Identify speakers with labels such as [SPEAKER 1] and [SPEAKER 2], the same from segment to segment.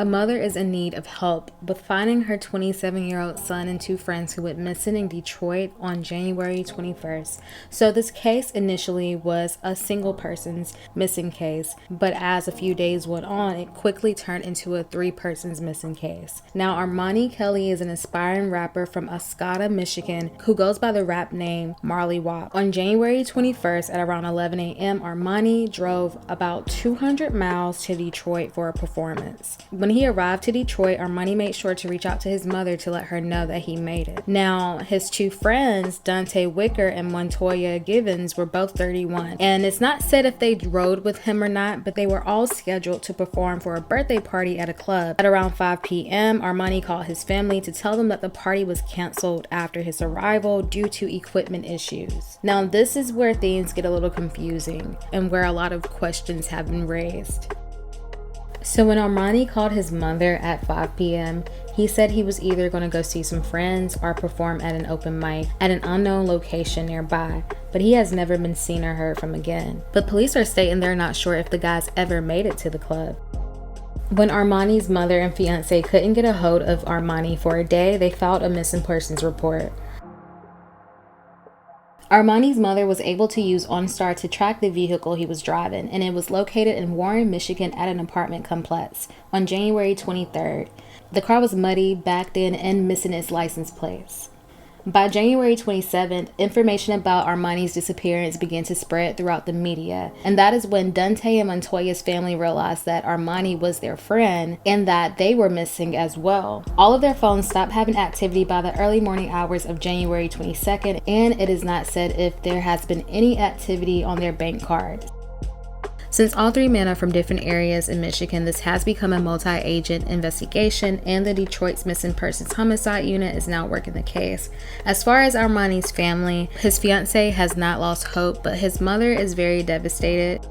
[SPEAKER 1] A mother is in need of help with finding her 27-year-old son and 2 friends who went missing in Detroit on January 21st. So this case initially was a single person's missing case, but as a few days went on, it quickly turned into a 3 persons missing case. Now, Armani Kelly is an aspiring rapper from Oscoda, Michigan, who goes by the rap name Marley Whoop. On January 21st at around 11 a.m., Armani drove about 200 miles to Detroit for a performance. When he arrived to Detroit, Armani made sure to reach out to his mother to let her know that he made it. Now, his 2 friends, Dante Wicker and Montoya Givens, were both 31. And it's not said if they rode with him or not, but they were all scheduled to perform for a birthday party at a club. At around 5 p.m., Armani called his family to tell them that the party was canceled after his arrival due to equipment issues. Now, this is where things get a little confusing and where a lot of questions have been raised. So when Armani called his mother at 5 p.m., he said he was either going to go see some friends or perform at an open mic at an unknown location nearby, but he has never been seen or heard from again. But police are stating they're not sure if the guys ever made it to the club. When Armani's mother and fiance couldn't get a hold of Armani for a day, they filed a missing persons report. Armani's mother was able to use OnStar to track the vehicle he was driving, and it was located in Warren, Michigan at an apartment complex on January 23rd. The car was muddy, backed in, and missing its license plates. By January 27th, information about Armani's disappearance began to spread throughout the media, and that is when Dante and Montoya's family realized that Armani was their friend and that they were missing as well. All of their phones stopped having activity by the early morning hours of January 22nd, and it is not said if there has been any activity on their bank cards. Since all 3 men are from different areas in Michigan, this has become a multi-agent investigation, and the Detroit's Missing Persons Homicide Unit is now working the case. As far as Armani's family, his fiance has not lost hope, but his mother is very devastated.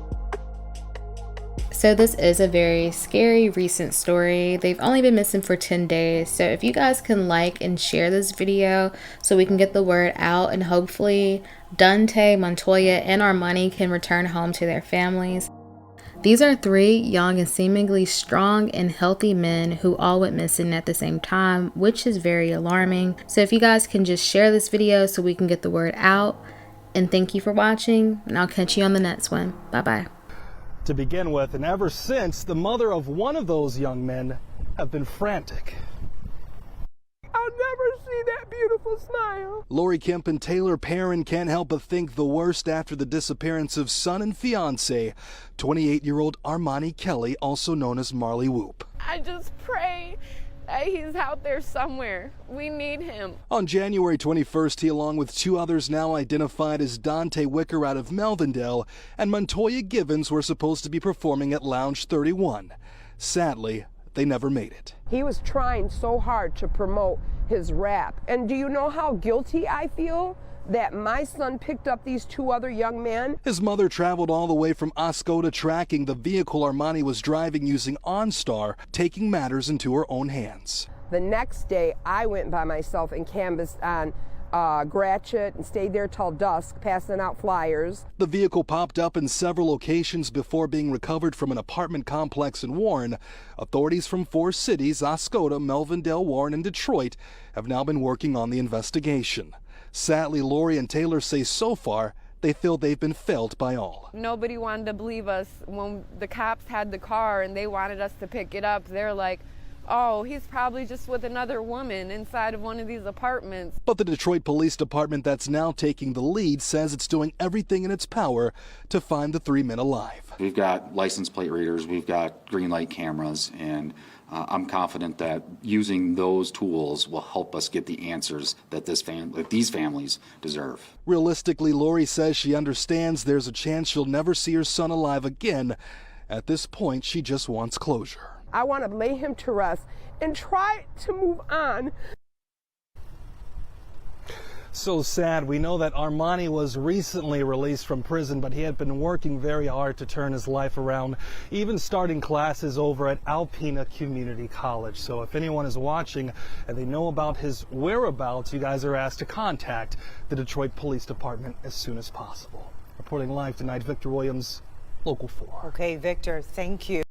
[SPEAKER 1] So this is a very scary recent story. They've only been missing for 10 days. So if you guys can like and share this video so we can get the word out, and hopefully Dante, Montoya, and Armani can return home to their families. These are 3 young and seemingly strong and healthy men who all went missing at the same time, which is very alarming. So if you guys can just share this video so we can get the word out. And thank you for watching, and I'll catch you on the next one. Bye-bye.
[SPEAKER 2] To begin with, and ever since, the mother of one of those young men have been frantic.
[SPEAKER 3] I'll never see that beautiful smile.
[SPEAKER 2] Lori Kemp and Taylor Perrin can't help but think the worst after the disappearance of son and fiance, 28-year-old Armani Kelly, also known as Marley Whoop.
[SPEAKER 3] I just pray that he's out there somewhere. We need him.
[SPEAKER 2] On January 21st, he, along with 2 others now identified as Dante Wicker out of Melvindale and Montoya Givens, were supposed to be performing at Lounge 31. Sadly, they never made it.
[SPEAKER 4] He was trying so hard to promote his rap. And do you know how guilty I feel that my son picked up these 2 other young men?
[SPEAKER 2] His mother traveled all the way from Oscoda tracking the vehicle Armani was driving using OnStar, taking matters into her own hands.
[SPEAKER 4] The next day, I went by myself and canvassed on Gratiot and stayed there till dusk, passing out flyers.
[SPEAKER 2] The vehicle popped up in several locations before being recovered from an apartment complex in Warren. Authorities from 4 cities, Oscoda, Melvindale, Warren, and Detroit, have now been working on the investigation. Sadly, Lori and Taylor say so far they feel they've been failed by all.
[SPEAKER 3] Nobody wanted to believe us when the cops had the car and they wanted us to pick it up. They're like, oh, he's probably just with another woman inside of one of these apartments.
[SPEAKER 2] But the Detroit Police Department that's now taking the lead says it's doing everything in its power to find the 3 men alive.
[SPEAKER 5] We've got license plate readers, we've got green light cameras, and I'm confident that using those tools will help us get the answers that these families deserve.
[SPEAKER 2] Realistically, Lori says she understands there's a chance she'll never see her son alive again. At this point, she just wants closure.
[SPEAKER 4] I want to lay him to rest and try to move on.
[SPEAKER 2] So sad. We know that Armani was recently released from prison, but he had been working very hard to turn his life around, even starting classes over at Alpena Community College. So if anyone is watching and they know about his whereabouts, you guys are asked to contact the Detroit Police Department as soon as possible. Reporting live tonight, Victor Williams, Local 4.
[SPEAKER 6] Okay, Victor, thank you.